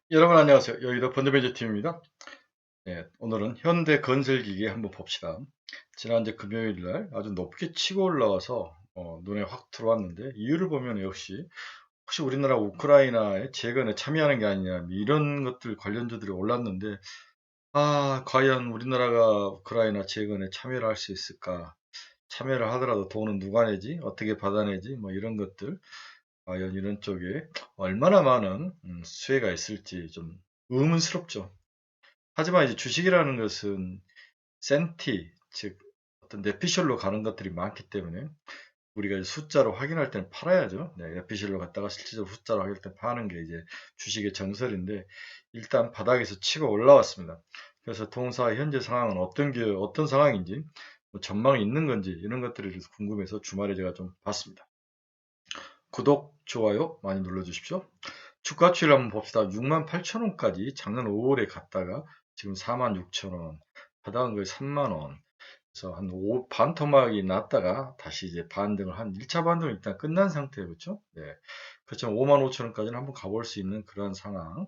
여러분 안녕하세요. 여기도 번드베이저 팀입니다. 네, 오늘은 현대건설기계 한번 봅시다. 지난주 금요일 날 아주 높게 치고 올라와서 눈에 확 들어왔는데 이유를 보면 역시 혹시 우리나라 우크라이나의 재건에 참여하는 게 아니냐 뭐 이런 것들 관련주들이 올랐는데 과연 우리나라가 우크라이나 재건에 참여를 할 수 있을까? 참여를 하더라도 돈은 누가 내지? 어떻게 받아내지? 뭐 이런 것들 과연 이런 쪽에 얼마나 많은 수혜가 있을지 좀 의문스럽죠. 하지만 이제 주식이라는 것은 센티, 즉 어떤 뇌피셜로 가는 것들이 많기 때문에 우리가 이제 숫자로 확인할 때는 팔아야죠. 네, 뇌피셜로 갔다가 실질적으로 숫자로 확인할 때 파는 게 이제 주식의 정설인데 일단 바닥에서 치고 올라왔습니다. 그래서 동사의 현재 상황은 어떤 상황인지 뭐 전망이 있는 건지 이런 것들이 궁금해서 주말에 제가 좀 봤습니다. 구독, 좋아요 많이 눌러주십시오. 주가 추이를 한번 봅시다. 68,000원까지 작년 5월에 갔다가 지금 46,000원, 바닥은 거의 3만원. 그래서 한 반토막이 났다가 다시 이제 반등을 한 1차 반등은 일단 끝난 상태예요. 그렇죠? 네. 그렇지만 55,000원까지는 한번 가볼 수 있는 그런 상황.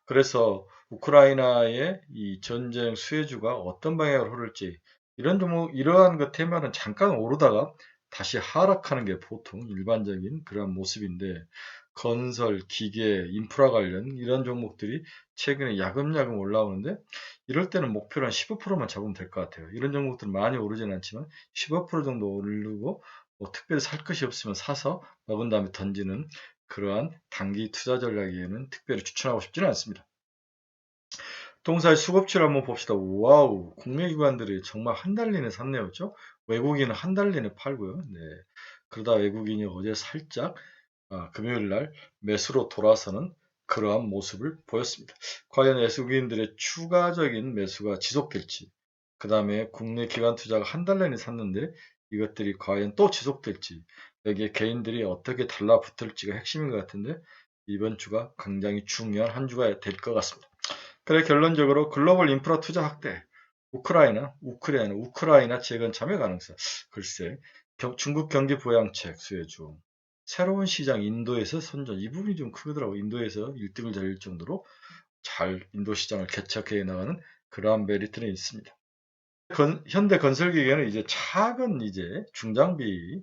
그래서 우크라이나의 이 전쟁 수혜주가 어떤 방향으로 흐를지 이러한 그 테마는 잠깐 오르다가 다시 하락하는 게 보통 일반적인 그런 모습인데 건설, 기계, 인프라 관련 이런 종목들이 최근에 야금야금 올라오는데 이럴 때는 목표를 한 15%만 잡으면 될 것 같아요. 이런 종목들은 많이 오르진 않지만 15% 정도 오르고 뭐 특별히 살 것이 없으면 사서 먹은 다음에 던지는 그러한 단기 투자 전략에는 특별히 추천하고 싶지는 않습니다. 동사의 수급치를 한번 봅시다. 와우, 국내 기관들이 정말 한 달 내내 샀네요. 그죠? 외국인은 한 달 내내 팔고요. 네. 그러다 외국인이 어제 살짝 금요일 날 매수로 돌아서는 그러한 모습을 보였습니다. 과연 외국인들의 추가적인 매수가 지속될지, 그 다음에 국내 기관 투자가 한 달 내내 샀는데 이것들이 과연 또 지속될지, 여기에 개인들이 어떻게 달라붙을지가 핵심인 것 같은데 이번 주가 굉장히 중요한 한 주가 될 것 같습니다. 그래 결론적으로 글로벌 인프라 투자 확대, 우크라이나 재건 참여 가능성. 글쎄, 중국 경기 부양책 수혜주, 새로운 시장 인도에서 선전. 이 부분이 좀 크더라고. 인도에서 1등을 달릴 정도로 잘 인도 시장을 개척해 나가는 그러한 메리트는 있습니다. 현대 건설기계는 이제 작은 이제 중장비,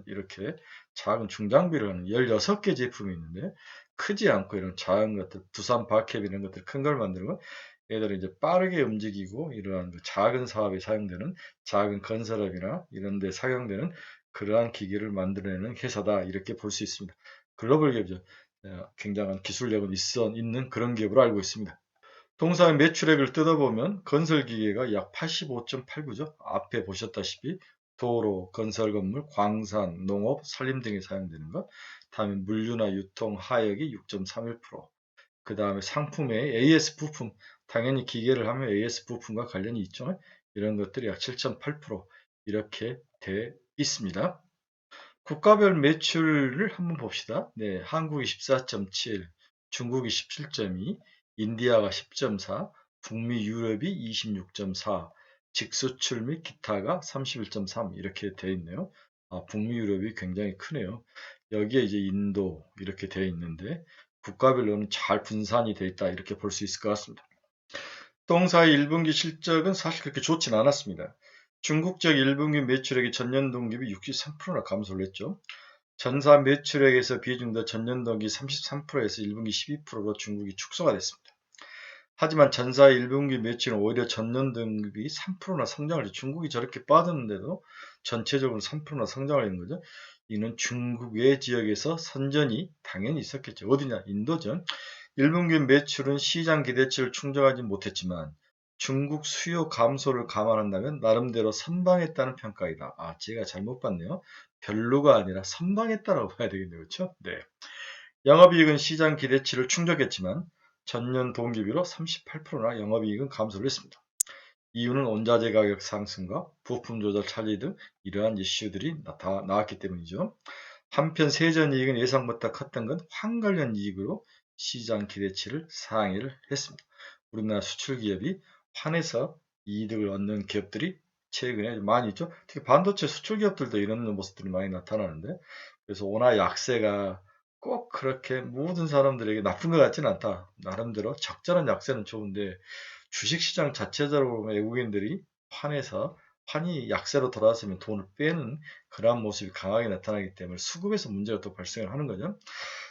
이렇게 작은 중장비를 하는 16개 제품이 있는데 크지 않고 이런 작은 것들, 두산 바캡 이런 것들 큰 걸 만드는 건 얘들은 이제 빠르게 움직이고 이러한 그 작은 사업에 사용되는 작은 건설업이나 이런 데 사용되는 그러한 기계를 만들어내는 회사다. 이렇게 볼 수 있습니다. 글로벌 기업이죠. 굉장한 기술력은 있는 그런 기업으로 알고 있습니다. 동사의 매출액을 뜯어보면 건설기계가 약 85.89죠. 앞에 보셨다시피 도로, 건설건물, 광산, 농업, 산림 등에 사용되는 것. 다음에 물류나 유통, 하역이 6.31%. 그 다음에 상품의 AS 부품, 당연히 기계를 하면 AS 부품과 관련이 있죠. 이런 것들이 약 7.8% 이렇게 돼 있습니다. 국가별 매출을 한번 봅시다. 네, 한국이 14.7, 중국이 17.2, 인디아가 10.4, 북미 유럽이 26.4, 직수출 및 기타가 31.3 이렇게 되어 있네요. 북미 유럽이 굉장히 크네요. 여기에 이제 인도 이렇게 되어 있는데 국가별로는 잘 분산이 되어 있다 이렇게 볼 수 있을 것 같습니다. 동사의 1분기 실적은 사실 그렇게 좋진 않았습니다. 중국 지역 1분기 매출액이 전년 동기 63%나 감소를 했죠. 전사 매출액에서 비중도 전년 동기 33%에서 1분기 12%로 중국이 축소가 됐습니다. 하지만 전사의 1분기 매출은 오히려 전년 동기 3%나 성장을 했죠. 중국이 저렇게 빠졌는데도 전체적으로 3%나 성장을 했는 거죠. 이는 중국 외 지역에서 선전이 당연히 있었겠죠. 어디냐? 인도죠. 1분기 매출은 시장 기대치를 충족하지 못했지만 중국 수요 감소를 감안한다면 나름대로 선방했다는 평가이다. 제가 잘못 봤네요. 별로가 아니라 선방했다라고 봐야 되겠네요. 그렇죠? 네. 영업이익은 시장 기대치를 충족했지만 전년 동기비로 38%나 영업이익은 감소를 했습니다. 이유는 원자재 가격 상승과 부품 조달 차질 등 이러한 이슈들이 나왔기 때문이죠. 한편 세전이익은 예상보다 컸던 건 황 관련 이익으로 시장 기대치를 상회를 했습니다. 우리나라 수출 기업이 환에서 이득을 얻는 기업들이 최근에 많이 있죠. 특히 반도체 수출 기업들도 이런 모습들이 많이 나타나는데 그래서 원화 약세가 꼭 그렇게 모든 사람들에게 나쁜 것 같지는 않다. 나름대로 적절한 약세는 좋은데 주식시장 자체적으로 외국인들이 환이 약세로 돌아서면 돈을 빼는 그러한 모습이 강하게 나타나기 때문에 수급에서 문제가 또 발생을 하는 거죠.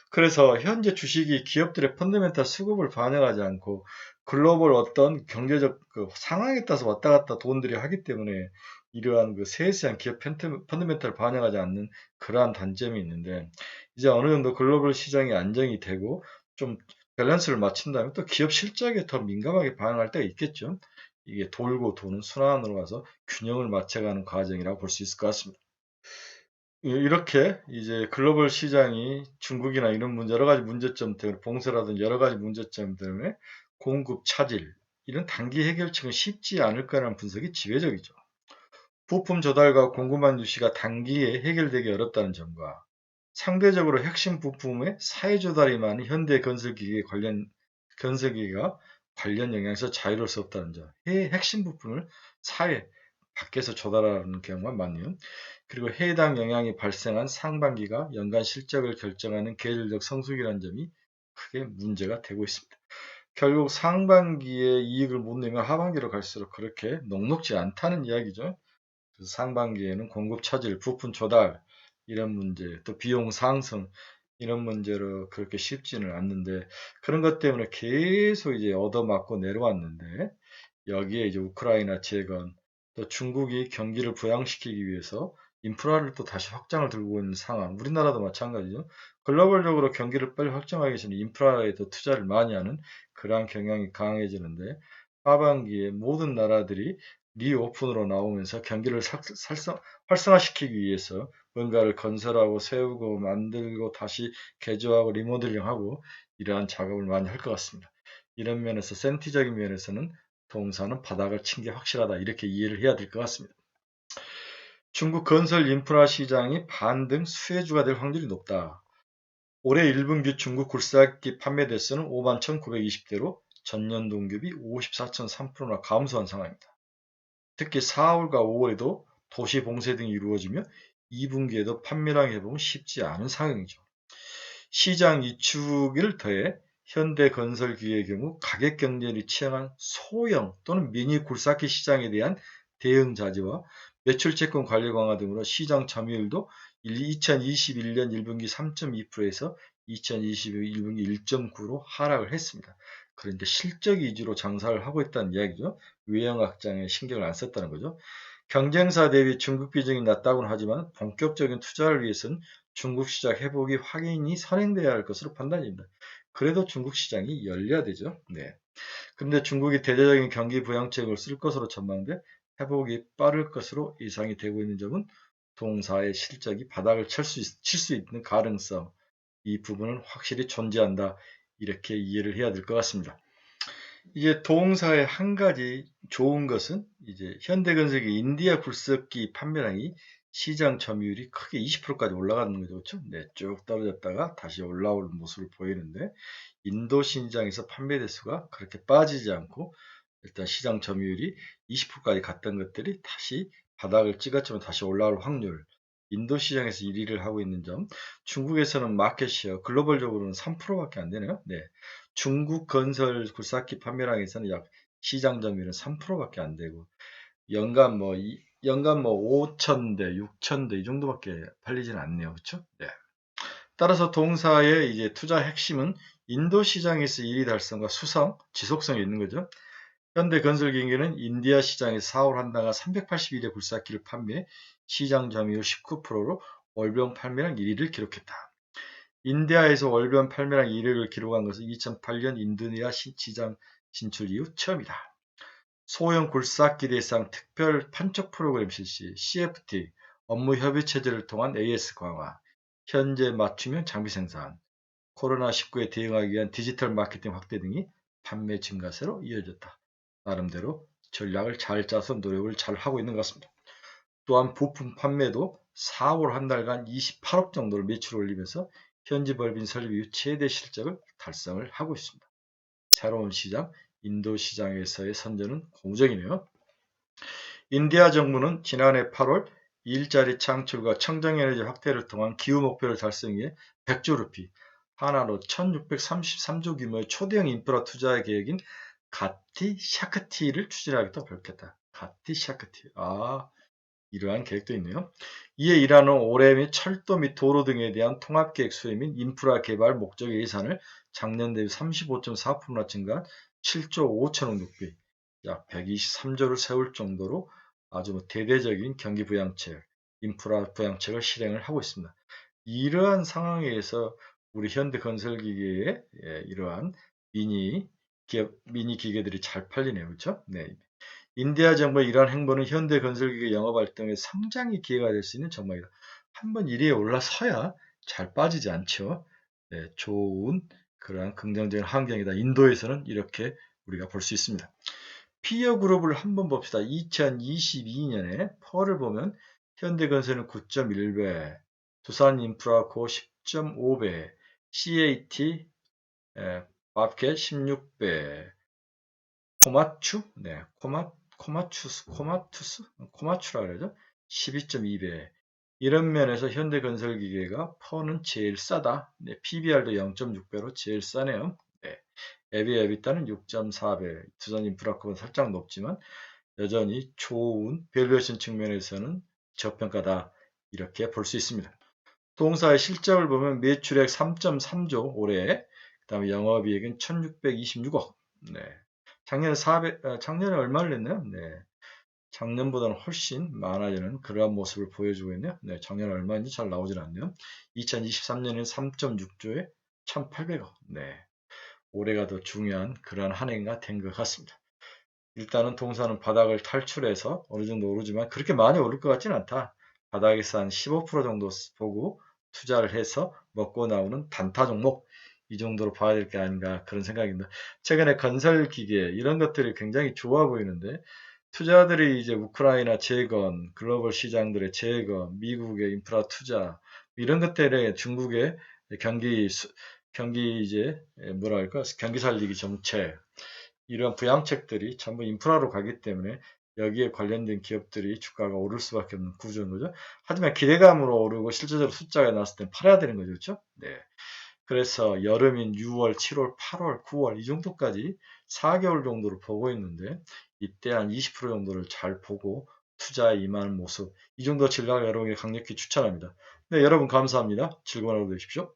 그래서 현재 주식이 기업들의 펀더멘탈 수급을 반영하지 않고 글로벌 어떤 경제적 그 상황에 따라서 왔다 갔다 돈들이 하기 때문에 이러한 그 세세한 기업 펀더멘탈을 반영하지 않는 그러한 단점이 있는데 이제 어느 정도 글로벌 시장이 안정이 되고 좀 밸런스를 맞춘다면 또 기업 실적에 더 민감하게 반응할 때가 있겠죠. 이게 돌고 도는 순환으로 가서 균형을 맞춰가는 과정이라고 볼 수 있을 것 같습니다. 이렇게 이제 글로벌 시장이 중국이나 이런 여러 가지 문제점 때문에 봉쇄라든지 여러 가지 문제점 때문에 공급 차질 이런 단기 해결책은 쉽지 않을 거라는 분석이 지배적이죠. 부품 조달과 공급망 유지가 단기에 해결되기 어렵다는 점과 상대적으로 핵심 부품의 사회 조달이 많은 현대 건설기계가 관련 영향에서 자유로울 수 없다는 점. 핵심 부품을 사회 밖에서 조달하는 경우가 많네요. 그리고 해당 영향이 발생한 상반기가 연간 실적을 결정하는 계절적 성수기라는 점이 크게 문제가 되고 있습니다. 결국 상반기에 이익을 못 내면 하반기로 갈수록 그렇게 녹록지 않다는 이야기죠. 그래서 상반기에는 공급 차질, 부품 조달 이런 문제, 또 비용 상승 이런 문제로 그렇게 쉽지는 않는데 그런 것 때문에 계속 이제 얻어맞고 내려왔는데 여기에 이제 우크라이나 재건, 또 중국이 경기를 부양시키기 위해서 인프라를 또 다시 확장을 들고 있는 상황. 우리나라도 마찬가지죠. 글로벌적으로 경기를 빨리 확장하기 위해서는 인프라에 더 투자를 많이 하는 그러한 경향이 강해지는데 하반기에 모든 나라들이 리오픈으로 나오면서 경기를 활성화시키기 위해서 뭔가를 건설하고 세우고 만들고 다시 개조하고 리모델링하고 이러한 작업을 많이 할 것 같습니다. 이런 면에서 센티적인 면에서는 동사는 바닥을 친 게 확실하다. 이렇게 이해를 해야 될 것 같습니다. 중국 건설 인프라 시장이 반등 수혜주가 될 확률이 높다. 올해 1분기 중국 굴삭기 판매 대수는 51,920대로 전년 동급이 54.3%나 감소한 상황입니다. 특히 4월과 5월에도 도시 봉쇄 등이 이루어지며 2분기에도 판매량 회복은 쉽지 않은 상황이죠. 시장 이축을 더해 현대건설기의 경우 가격 경쟁이 치열한 소형 또는 미니 굴삭기 시장에 대한 대응 자제와 매출채권 관리 강화 등으로 시장 점유율도 2021년 1분기 3.2%에서 2022년 1분기 1.9로 하락을 했습니다. 그런데 실적 위주로 장사를 하고 있다는 이야기죠. 외형 확장에 신경을 안 썼다는 거죠. 경쟁사 대비 중국 비중이 낮다고는 하지만 본격적인 투자를 위해서는 중국 시장 회복이 확연히 선행돼야 할 것으로 판단됩니다. 그래도 중국 시장이 열려야 되죠. 네. 그런데 중국이 대대적인 경기 부양책을 쓸 것으로 전망돼 회복이 빠를 것으로 예상이 되고 있는 점은 동사의 실적이 바닥을 칠 수 있는 가능성, 이 부분은 확실히 존재한다. 이렇게 이해를 해야 될 것 같습니다. 이제 동사의 한 가지 좋은 것은 이제 현대건설기 인디아 굴삭기 판매량이 시장 점유율이 크게 20%까지 올라가는 거죠. 그렇죠? 네, 쭉 떨어졌다가 다시 올라오는 모습을 보이는데 인도 시장에서 판매 대수가 그렇게 빠지지 않고 일단 시장 점유율이 20%까지 갔던 것들이 다시 바닥을 찍었지만 다시 올라올 확률. 인도 시장에서 1위를 하고 있는 점, 중국에서는 마켓시어 글로벌적으로는 3%밖에 안 되네요. 네. 중국 건설 굴삭기 판매량에서는 약 시장 점유율은 3%밖에 안 되고 연간 뭐 5,000대, 6,000대 이 정도밖에 팔리지는 않네요. 그렇죠? 네. 따라서 동사의 이제 투자 핵심은 인도 시장에서 1위 달성과 수성, 지속성이 있는 거죠. 현대건설기계는 인디아 시장에서 4월 한 달간 381의 굴삭기를 판매해 시장 점유율 19%로 월병 판매량 1위를 기록했다. 인디아에서 월변 판매량 1위를 기록한 것은 2008년 인도네시아 시장 진출 이후 처음이다. 소형 굴삭기 대상 특별 판촉 프로그램 실시, CFT, 업무 협의 체제를 통한 AS 강화, 현재 맞춤형 장비 생산, 코로나19에 대응하기 위한 디지털 마케팅 확대 등이 판매 증가세로 이어졌다. 나름대로 전략을 잘 짜서 노력을 잘 하고 있는 것 같습니다. 또한 부품 판매도 4월 한 달간 28억 정도를 매출 올리면서 현지 법인 설립 이후 최대 실적을 달성을 하고 있습니다. 새로운 시장, 인도 시장에서의 선전은 고무적이네요. 인디아 정부는 지난해 8월 일자리 창출과 청정에너지 확대를 통한 기후 목표를 달성 위해 100조 루피, 하나로 1633조 규모의 초대형 인프라 투자 계획인 가티 샤크티를 추진하겠다고 밝혔다. 가티 샤크티. 이러한 계획도 있네요. 이에 이란은 올해 및 철도 및 도로 등에 대한 통합계획 수혜 및 인프라 개발 목적의 예산을 작년 대비 35.4%나 증가한 7조 5천억 루피, 약 123조를 세울 정도로 아주 대대적인 경기 부양책, 인프라 부양책을 실행을 하고 있습니다. 이러한 상황에서 우리 현대건설기계의 이러한 미니 기계들이 잘 팔리네요. 그렇죠? 네. 인디아 정부의 이러한 행보는 현대건설기계 영업활동의 성장의 기회가 될 수 있는 전망이다. 한번 이리에 올라서야 잘 빠지지 않죠. 네, 좋은 그러한 긍정적인 환경이다. 인도에서는 이렇게 우리가 볼 수 있습니다. 피어 그룹을 한번 봅시다. 2022년에 펄을 보면 현대건설은 9.1배, 두산인프라코 10.5배, CAT 마켓 16배, 코마추, 네, 코마추라 그러죠. 12.2배. 이런 면에서 현대건설기계가 펄은 제일 싸다. 네, PBR도 0.6배로 제일 싸네요. 네, 에비에비타는 6.4배. 두산인프라코는 살짝 높지만 여전히 좋은 밸류에이션 측면에서는 저평가다. 이렇게 볼 수 있습니다. 동사의 실적을 보면 매출액 3.3조 올해, 그 다음에 영업이익은 1626억. 네. 작년에 얼마를 냈나요? 네. 작년보다는 훨씬 많아지는 그러한 모습을 보여주고 있네요. 네. 작년에 얼마인지 잘 나오질 않네요. 2023년에는 3.6조에 1800억. 네. 올해가 더 중요한 그러한 한 해가 된 것 같습니다. 일단은 동사는 바닥을 탈출해서 어느 정도 오르지만 그렇게 많이 오를 것 같지는 않다. 바닥에서 한 15% 정도 보고 투자를 해서 먹고 나오는 단타 종목, 이 정도로 봐야 될 게 아닌가 그런 생각입니다. 최근에 건설 기계 이런 것들이 굉장히 좋아 보이는데 투자들이 이제 우크라이나 재건, 글로벌 시장들의 재건, 미국의 인프라 투자 이런 것들에 중국의 경기 이제 뭐랄까 경기 살리기 정책 이런 부양책들이 전부 인프라로 가기 때문에 여기에 관련된 기업들이 주가가 오를 수밖에 없는 구조인 거죠. 하지만 기대감으로 오르고 실제적으로 숫자가 나왔을 때 팔아야 되는 거죠. 그렇죠? 네. 그래서 여름인 6월, 7월, 8월, 9월 이 정도까지 4개월 정도를 보고 있는데 이때 한 20% 정도를 잘 보고 투자에 임하는 모습 이 정도 전략 여러분에게 강력히 추천합니다. 네, 여러분 감사합니다. 즐거운 하루 되십시오.